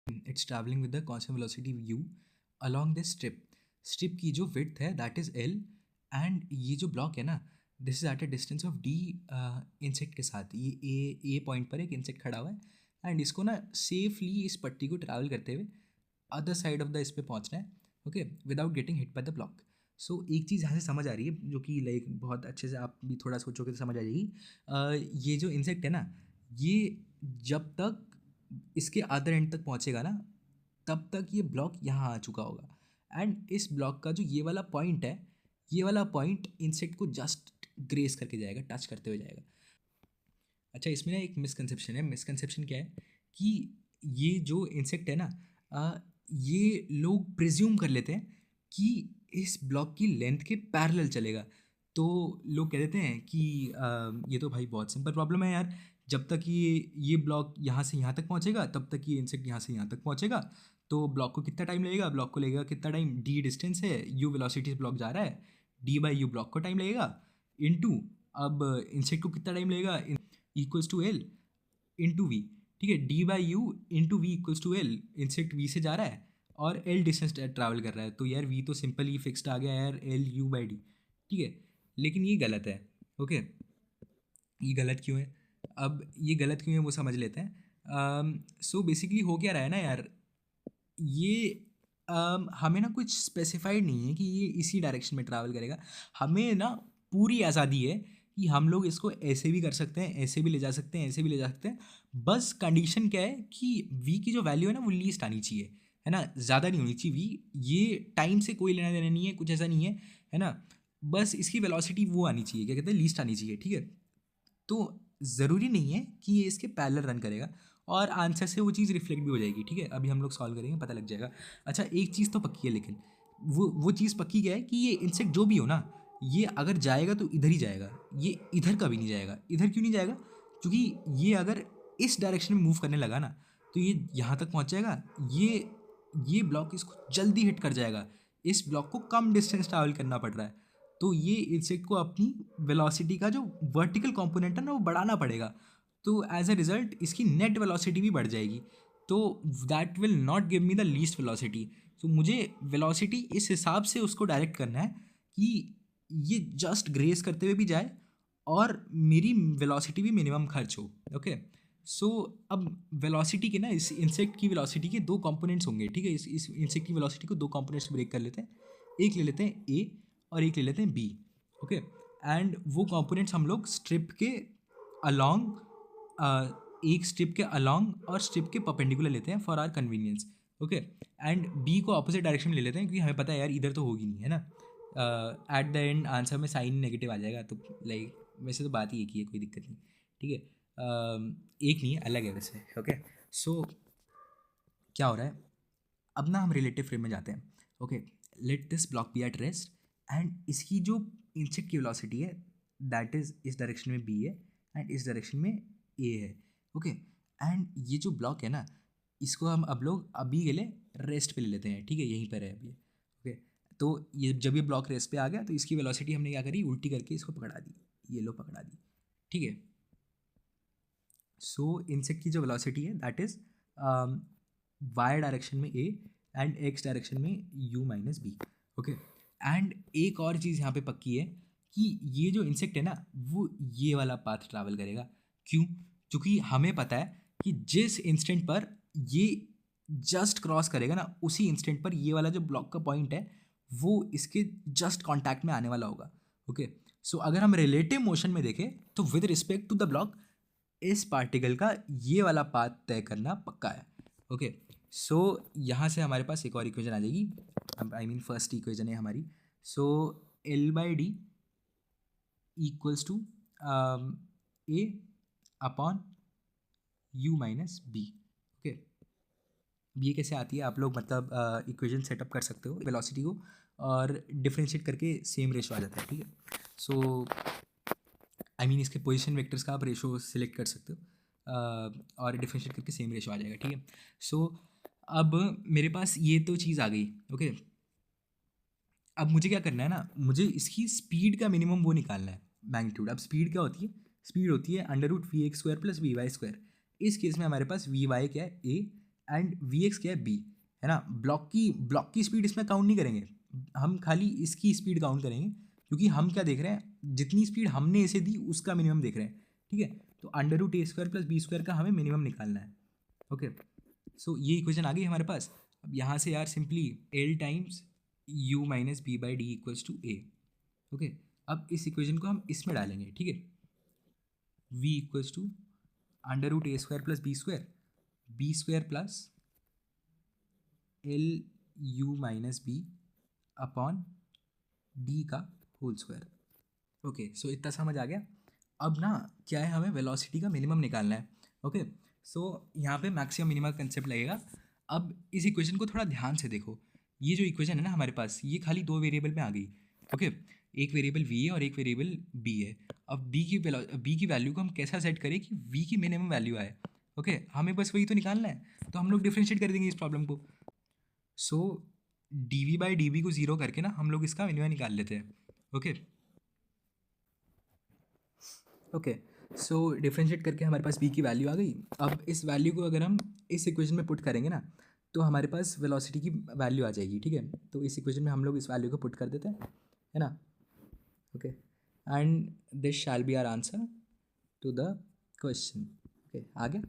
It's travelling with the constant velocity u along this strip की जो width है that is l, and ये जो ब्लॉक है ना this is at a distance of d insect के साथ। ये ए पॉइंट पर एक इंसेक्ट खड़ा हुआ है एंड इसको ना सेफली इस पट्टी को ट्रैवल करते हुए अदर साइड ऑफ द इस पे पहुंचना है, okay, without getting hit by the block. So एक चीज़ यहाँ से समझ आ रही है जो कि लाइक बहुत अच्छे से आप भी थोड़ा सोचोगे तो समझ आ जाएगी। ये जो इंसेक्ट है ना ये जब तक इसके अदर एंड तक पहुँचेगा ना तब तक ये ब्लॉक यहाँ आ चुका होगा एंड इस ब्लॉक का जो ये वाला पॉइंट है, ये वाला पॉइंट इंसेक्ट को जस्ट ग्रेस करके जाएगा, टच करते हुए जाएगा। अच्छा, इसमें ना एक मिसकंसेप्शन है। मिसकंसेप्शन क्या है कि ये जो इंसेक्ट है ना ये लोग प्रिज्यूम कर लेते हैं कि इस ब्लॉक की लेंथ के पैरेलल चलेगा। तो लोग कह देते हैं कि ये तो भाई बहुत सिंपल प्रॉब्लम है यार, जब तक ये ब्लॉक यहाँ से यहाँ तक पहुँचेगा तब तक ये इंसेक्ट यहाँ से यहाँ तक पहुँचेगा। तो ब्लॉक को कितना टाइम लगेगा? ब्लॉक को लगेगा कितना टाइम? डी डिस्टेंस है, यू वेलोसिटी से ब्लॉक जा रहा है, डी बाई यू ब्लॉक को टाइम लगेगा इनटू अब इंसेक्ट को कितना टाइम लगेगा equals to L into V. ठीक है, D by U into V equals to L. Insect V से जा रहा है और एल डिस्टेंस ट्रैवल कर रहा है, तो यार वी तो सिंपल ही फिक्स्ड आ गया यार, एल यू बाई डी। ठीक है, लेकिन ये गलत है। ओके, ये गलत क्यों है? अब ये गलत क्यों है वो समझ लेते हैं। सो बेसिकली हो क्या रहा है ना यार, ये हमें ना कुछ स्पेसिफाइड नहीं है कि ये इसी डायरेक्शन में ट्रैवल करेगा। हमें ना पूरी आज़ादी है कि हम लोग इसको ऐसे भी कर सकते हैं, ऐसे भी ले जा सकते हैं, ऐसे भी ले जा सकते हैं। बस कंडीशन क्या है कि वी की जो वैल्यू है ना वो लीस्ट आनी चाहिए, है ना, ज़्यादा नहीं होनी चाहिए वी। ये टाइम से कोई लेना देना नहीं है, कुछ ऐसा नहीं है ना। बस इसकी वेलोसिटी वो आनी चाहिए, क्या कहते हैं, लीस्ट आनी चाहिए। ठीक है, तो ज़रूरी नहीं है कि ये इसके पैरेलल रन करेगा और आंसर से वो चीज़ रिफ्लेक्ट भी हो जाएगी। ठीक है, अभी हम लोग सॉल्व करेंगे, पता लग जाएगा। अच्छा, एक चीज़ तो पक्की है, लेकिन वो चीज़ पक्की क्या है कि ये इंसेक्ट जो भी हो ना, ये अगर जाएगा तो इधर ही जाएगा, ये इधर कभी नहीं जाएगा। इधर क्यों नहीं जाएगा? क्योंकि ये अगर इस डायरेक्शन में मूव करने लगा ना तो ये यहाँ तक पहुँच जाएगा, ये ब्लॉक इसको जल्दी हिट कर जाएगा, इस ब्लॉक को कम डिस्टेंस ट्रैवल करना पड़ रहा है। तो ये इंसेक्ट को अपनी वेलोसिटी का जो वर्टिकल कंपोनेंट है ना वो बढ़ाना पड़ेगा। तो एज अ रिजल्ट इसकी नेट वेलोसिटी भी बढ़ जाएगी। तो that will not give me the least velocity. तो मुझे वेलोसिटी इस हिसाब से उसको डायरेक्ट करना है कि ये जस्ट ग्रेस करते हुए भी जाए और मेरी वेलोसिटी भी मिनिमम खर्च हो। ओके, सो अब वेलोसिटी के ना, इस इंसेक्ट की वेलोसिटी के दो कंपोनेंट्स होंगे। ठीक है, इस इंसेक्ट की वेलोसिटी को दो कंपोनेंट्स ब्रेक कर लेते हैं, एक ले लेते हैं ए और एक ले लेते हैं बी। ओके, एंड वो कंपोनेंट्स हम लोग स्ट्रिप के अलोंग, एक स्ट्रिप के अलोंग और स्ट्रिप के परपेंडिकुलर लेते हैं for our convenience. Okay, and B को ऑपोजिट डायरेक्शन में ले लेते हैं क्योंकि हमें पता है यार इधर तो होगी नहीं, है ना। एट द एंड आंसर में साइन नेगेटिव आ जाएगा, तो लाइक वैसे तो बात ही एक ही है, कोई दिक्कत नहीं। ठीक है, एक नहीं है, अलग है वैसे। ओके, सो क्या हो रहा है, अब ना हम रिलेटिव फ्रेम में जाते हैं। Okay, let this block B at rest and इसकी जो इंसेक्ट की वेलोसिटी है दैट इज इस डायरेक्शन में बी है एंड इस डायरेक्शन में ए है। ओके, एंड ये जो ब्लॉक है ना इसको हम अब लोग अभी के लिए रेस्ट पे ले लेते हैं। ठीक है, यहीं पर है अभी। ओके, तो ये जब ये ब्लॉक रेस्ट पे आ गया तो इसकी वेलोसिटी हमने क्या करी, उल्टी करके इसको पकड़ा दी, ये लो पकड़ा दी। ठीक है, सो इंसेक्ट की जो वेलोसिटी है दैट इज वाई डायरेक्शन में ए एंड एक्स डायरेक्शन में U minus B. Okay, and एक और चीज़ यहाँ पे पक्की है कि ये जो इंसेक्ट है ना वो ये वाला पाथ ट्रैवल करेगा। क्यों? क्योंकि हमें पता है कि जिस इंस्टेंट पर ये जस्ट क्रॉस करेगा ना उसी इंस्टेंट पर ये वाला जो ब्लॉक का पॉइंट है वो इसके जस्ट कॉन्टैक्ट में आने वाला होगा। ओके, सो अगर हम रिलेटिव मोशन में देखें तो with respect to the block इस पार्टिकल का ये वाला पाथ तय करना पक्का है। ओके, सो यहाँ से हमारे पास एक और इक्वेशन आ जाएगी, आई मीन फर्स्ट इक्वेशन है हमारी। So L by D equals to A upon U minus B. Okay, ये कैसे आती है आप लोग मतलब इक्वेशन सेटअप कर सकते हो वेलोसिटी को और डिफ्रेंशिएट करके सेम रेशो आ जाता है। ठीक है, सो आई मीन इसके पोजीशन वेक्टर्स का आप रेशो सिलेक्ट कर सकते हो और डिफ्रेंशिएट करके सेम रेशो आ जाएगा। ठीक है, सो अब मेरे पास ये तो चीज़ आ गई। ओके, अब मुझे क्या करना है ना, मुझे इसकी स्पीड का मिनिमम वो निकालना है, मैग्नीट्यूड। अब स्पीड क्या होती है? स्पीड होती है under root V X square plus V Y square. इस केस में हमारे पास वी वाई क्या है, ए, एंड वी एक्स क्या है बी, है ना। ब्लॉक की स्पीड इसमें काउंट नहीं करेंगे, हम खाली इसकी स्पीड काउंट करेंगे, क्योंकि हम क्या देख रहे हैं, जितनी स्पीड हमने इसे दी उसका मिनिमम देख रहे हैं, ठीक है। तो under root A square plus B square का हमें मिनिमम निकालना है। ओके, सो ये इक्वेशन आ गई हमारे पास। अब यहाँ से यार simply L times U minus B by D equals to A. Okay, अब इस इक्वेशन को हम इसमें डालेंगे, ठीक है। V equals to under root A square plus B square plus L U minus B upon D का होल स्क्वायर। ओके, सो इतना समझ आ गया। अब ना क्या है, हमें वेलोसिटी का मिनिमम निकालना है। ओके, सो यहाँ पे मैक्सिमम मिनिमम कंसेप्ट लगेगा। अब इस इक्वेशन को थोड़ा ध्यान से देखो, ये जो इक्वेशन है ना हमारे पास, ये खाली दो वेरिएबल में आ गई। ओके, एक वेरिएबल v है और एक वेरिएबल b है। अब b की वैल्यू को हम कैसा सेट करें कि v की मिनिमम वैल्यू आए। ओके, हमें बस वही तो निकालना है, तो हम लोग डिफ्रेंशिएट कर देंगे इस प्रॉब्लम को। So D V by D B को ज़ीरो करके ना हम लोग इसका मिनिमम निकाल लेते हैं। ओके ओके, सो डिफ्रेंशिएट करके हमारे पास b की वैल्यू आ गई। अब इस वैल्यू को अगर हम इस इक्वेशन में पुट करेंगे ना, तो हमारे पास वेलोसिटी की वैल्यू आ जाएगी, ठीक है। तो इस इक्वेशन में हम लोग इस वैल्यू को पुट कर देते हैं, है ना। Okay, and this shall be our answer to the question. Okay, आ गया।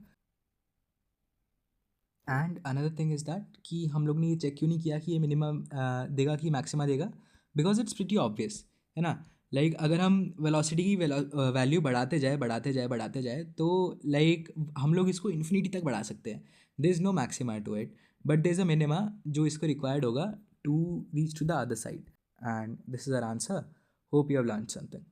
And another thing is that कि हम लोग ने ये चेक क्यों नहीं किया कि ये मिनिमम देगा कि मैक्सिमा देगा, बिकॉज इट्स प्रिटी ऑब्वियस, है ना। लाइक अगर हम वेलोसिटी की वैल्यू बढ़ाते जाए तो लाइक हम लोग इसको इन्फिनिटी तक बढ़ा सकते हैं। There is no maxima to it, but there is a minima जो इसको रिक्वायर्ड होगा to reach to the other side. And this is our answer. Hope you have learn something.